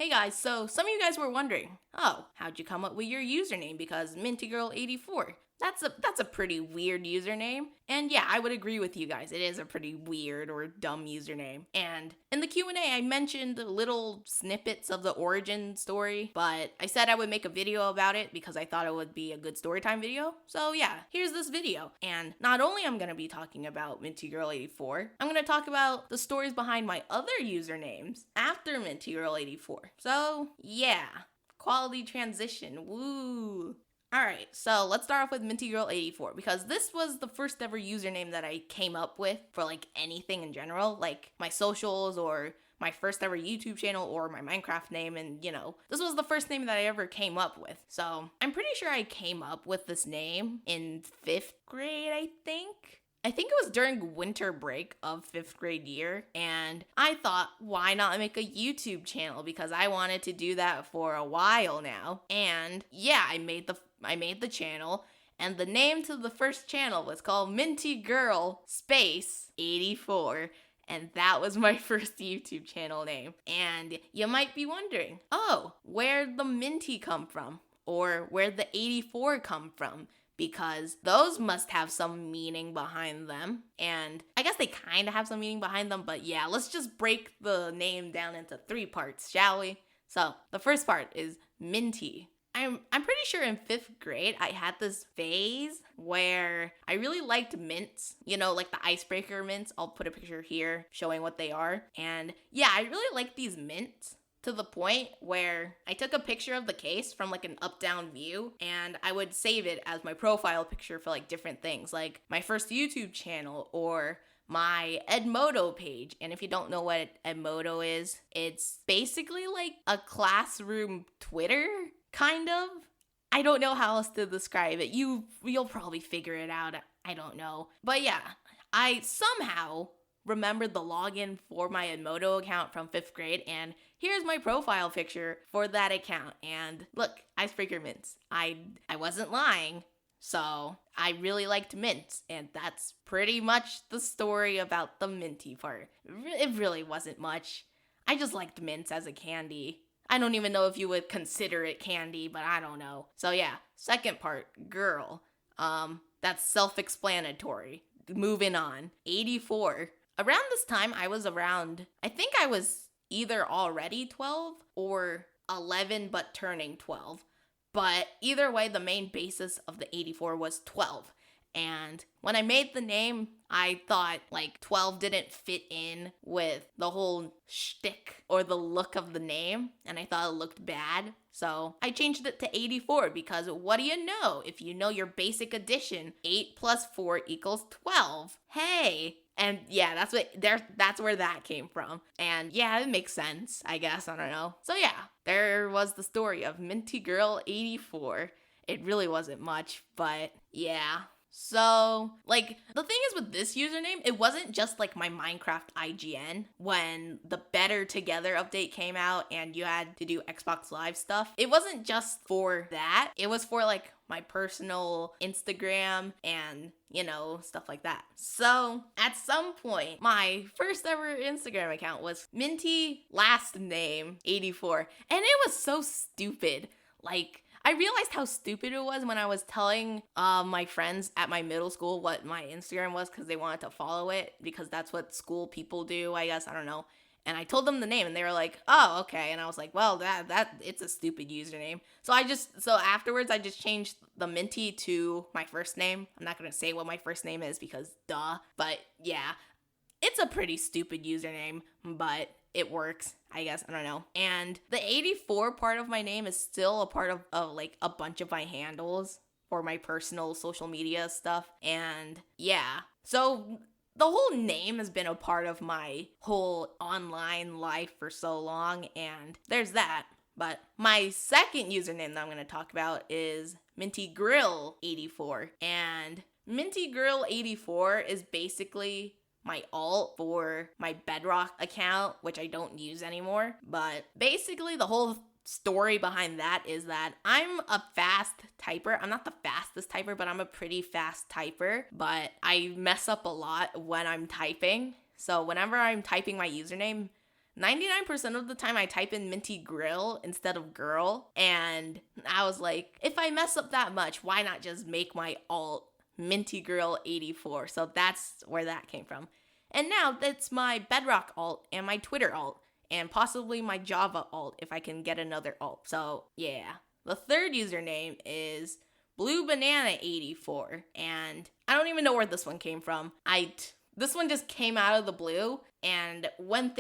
Hey guys, so some of you guys were wondering, oh, how'd you come up with your username? Because MintyGirl84, that's a pretty weird username. And yeah, I would agree with you guys. It is a pretty weird or dumb username. And in the Q&A, I mentioned little snippets of the origin story, but I said I would make a video about it because I thought it would be a good storytime video. So yeah, here's this video. And not only I'm going to be talking about MintyGirl84, I'm going to talk about the stories behind my other usernames after MintyGirl84. So yeah, quality transition, woo. Alright, so let's start off with MintyGirl84 because this was the first ever username that I came up with for like anything in general, like my socials or my first ever YouTube channel or my Minecraft name, and this was the first name that I ever came up with. So I'm pretty sure I came up with this name in 5th grade, I think it was during winter break of 5th grade year, and I thought, why not make a YouTube channel? Because I wanted to do that for a while now. And yeah, I made the channel, and the name to the first channel was called Minty Girl Space 84. And that was my first YouTube channel name. And you might be wondering, oh, where'd the Minty come from? Or where'd the 84 come from? Because those must have some meaning behind them. And I guess they kind of have some meaning behind them, but yeah, let's just break the name down into 3 parts, shall we? So the first part is Minty. I'm pretty sure in 5th grade, I had this phase where I really liked mints, like the icebreaker mints. I'll put a picture here showing what they are. And yeah, I really like these mints to the point where I took a picture of the case from like an up-down view, and I would save it as my profile picture for like different things, like my first YouTube channel or my Edmodo page. And if you don't know what Edmodo is, it's basically like a classroom Twitter, kind of. I don't know how else to describe it. You'll probably figure it out. I don't know. But yeah, I somehow remembered the login for my Edmodo account from 5th grade, and here's my profile picture for that account. And look, icebreaker mints. I wasn't lying. So I really liked mints, and that's pretty much the story about the minty part. It really wasn't much. I just liked mints as a candy. I don't even know if you would consider it candy, but I don't know. So yeah, second part, girl. That's self-explanatory. Moving on. 84. Around this time, I think I was either already 12 or 11 but turning 12. But either way, the main basis of the 84 was 12. And when I made the name, I thought like 12 didn't fit in with the whole shtick or the look of the name, and I thought it looked bad. So I changed it to 84 because what do you know? If you know your basic addition, 8 plus 4 equals 12. Hey! And yeah, that's where that came from. And yeah, it makes sense, I guess. I don't know. So yeah, there was the story of Minty Girl 84. It really wasn't much, but yeah. So, like, the thing is with this username, it wasn't just like my Minecraft IGN when the Better Together update came out and you had to do Xbox Live stuff. It wasn't just for that. It was for like my personal Instagram and, stuff like that. So, at some point, my first ever Instagram account was Minty last name 84, and it was so stupid. Like, I realized how stupid it was when I was telling my friends at my middle school what my Instagram was because they wanted to follow it because that's what school people do, I guess. I don't know. And I told them the name and they were like, oh, okay. And I was like, well, that it's a stupid username. So afterwards I just changed the Minty to my first name. I'm not going to say what my first name is because duh. But yeah, it's a pretty stupid username, but it works, I guess. I don't know. And the 84 part of my name is still a part of like a bunch of my handles for my personal social media stuff. And yeah, so the whole name has been a part of my whole online life for so long, and there's that. But my second username that I'm going to talk about is Minty Grill 84. And Minty Grill 84 is basically my alt for my Bedrock account, which I don't use anymore. But basically the whole story behind that is that I'm a fast typer. I'm not the fastest typer, but I'm a pretty fast typer. But I mess up a lot when I'm typing. So whenever I'm typing my username, 99% of the time I type in Minty Grill instead of girl. And I was like, if I mess up that much, why not just make my alt Minty Girl 84? So that's where that came from. And now that's my Bedrock alt and my Twitter alt and possibly my Java alt if I can get another alt. So yeah. The third username is Blue Banana 84, and I don't even know where this one came from. This one just came out of the blue, and when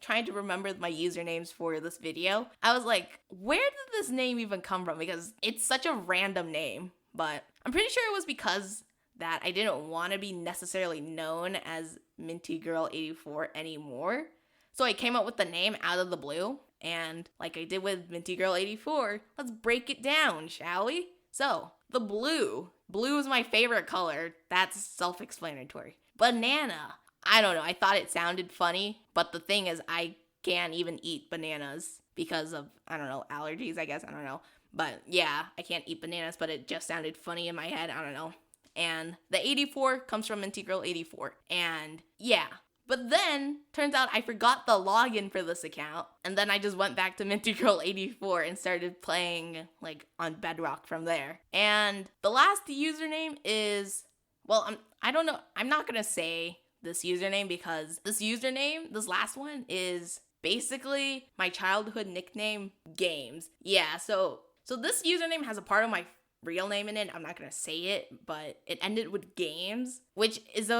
trying to remember my usernames for this video, I was like, where did this name even come from? Because it's such a random name, but I'm pretty sure it was because that I didn't want to be necessarily known as Minty Girl 84 anymore. So I came up with the name out of the blue, and like I did with Minty Girl 84, let's break it down, shall we? So, the blue. Blue is my favorite color. That's self-explanatory. Banana. I don't know. I thought it sounded funny, but the thing is I can't even eat bananas because of, I don't know, allergies, I guess. I don't know. But yeah, I can't eat bananas, but it just sounded funny in my head. I don't know. And the 84 comes from Minty Girl 84. And yeah. But then, turns out I forgot the login for this account, and then I just went back to Minty Girl 84 and started playing, on Bedrock from there. And the last username is, I don't know, I'm not gonna say this username because this last one, is basically my childhood nickname, Games. Yeah, so this username has a part of my real name in it. I'm not gonna say it, but it ended with Games, which is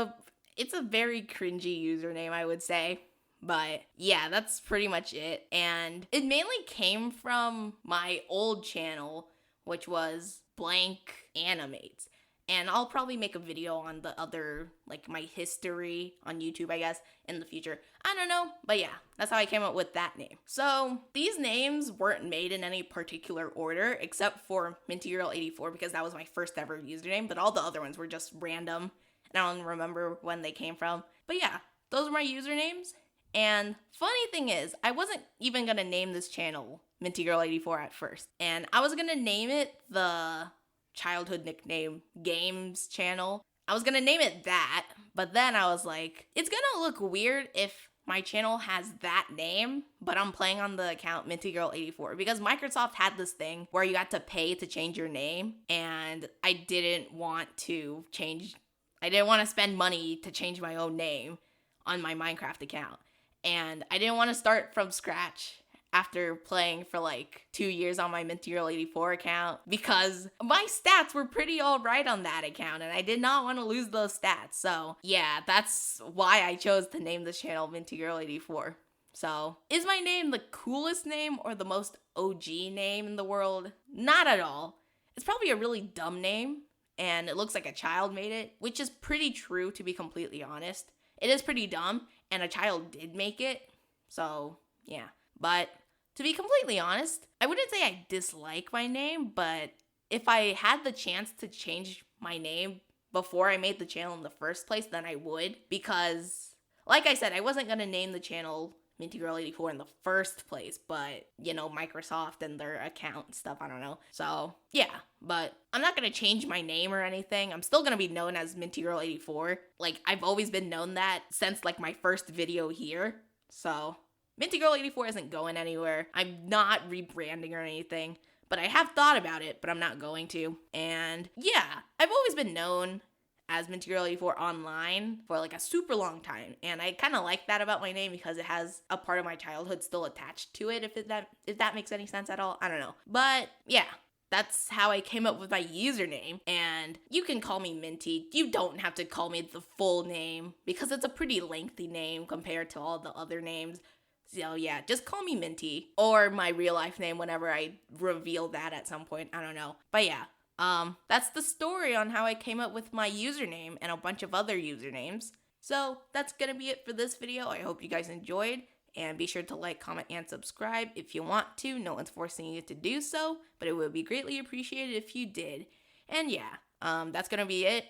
it's a very cringy username, I would say. But yeah, that's pretty much it. And it mainly came from my old channel, which was Blank Animates. And I'll probably make a video on the other, my history on YouTube, I guess, in the future. I don't know. But yeah, that's how I came up with that name. So these names weren't made in any particular order, except for Minty Girl 84, because that was my first ever username. But all the other ones were just random. And I don't remember when they came from. But yeah, those are my usernames. And funny thing is, I wasn't even going to name this channel Minty Girl 84 at first. And I was going to name it the childhood nickname Games channel. I was going to name it that. But then I was like, it's going to look weird if my channel has that name, but I'm playing on the account Minty Girl 84 because Microsoft had this thing where you got to pay to change your name. And I didn't want to spend money to change my own name on my Minecraft account. And I didn't want to start from scratch after playing for 2 years on my Minty Girl 84 account because my stats were pretty alright on that account and I did not want to lose those stats. So yeah, that's why I chose to name this channel Minty Girl 84. So, is my name the coolest name or the most OG name in the world? Not at all. It's probably a really dumb name. And it looks like a child made it, which is pretty true, to be completely honest. It is pretty dumb, and a child did make it, so yeah. But to be completely honest, I wouldn't say I dislike my name, but if I had the chance to change my name before I made the channel in the first place, then I would, because, like I said, I wasn't going to name the channel Minty Girl 84 in the first place, but, Microsoft and their account and stuff, I don't know. So, yeah, but I'm not going to change my name or anything. I'm still going to be known as Minty Girl 84. I've always been known that since, my first video here. So, Minty Girl 84 isn't going anywhere. I'm not rebranding or anything, but I have thought about it, but I'm not going to. And, yeah, I've always been known as Minty Girl 84 online for a super long time. And I kind of like that about my name because it has a part of my childhood still attached to it, if that makes any sense at all. I don't know. But yeah, that's how I came up with my username. And you can call me Minty. You don't have to call me the full name because it's a pretty lengthy name compared to all the other names. So yeah, just call me Minty or my real life name whenever I reveal that at some point. I don't know. But yeah. That's the story on how I came up with my username and a bunch of other usernames. So that's gonna be it for this video. I hope you guys enjoyed, and be sure to like, comment, and subscribe if you want to. No one's forcing you to do so, but it would be greatly appreciated if you did. And yeah, that's gonna be it.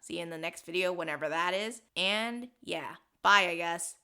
See you in the next video, whenever that is. And yeah, bye, I guess.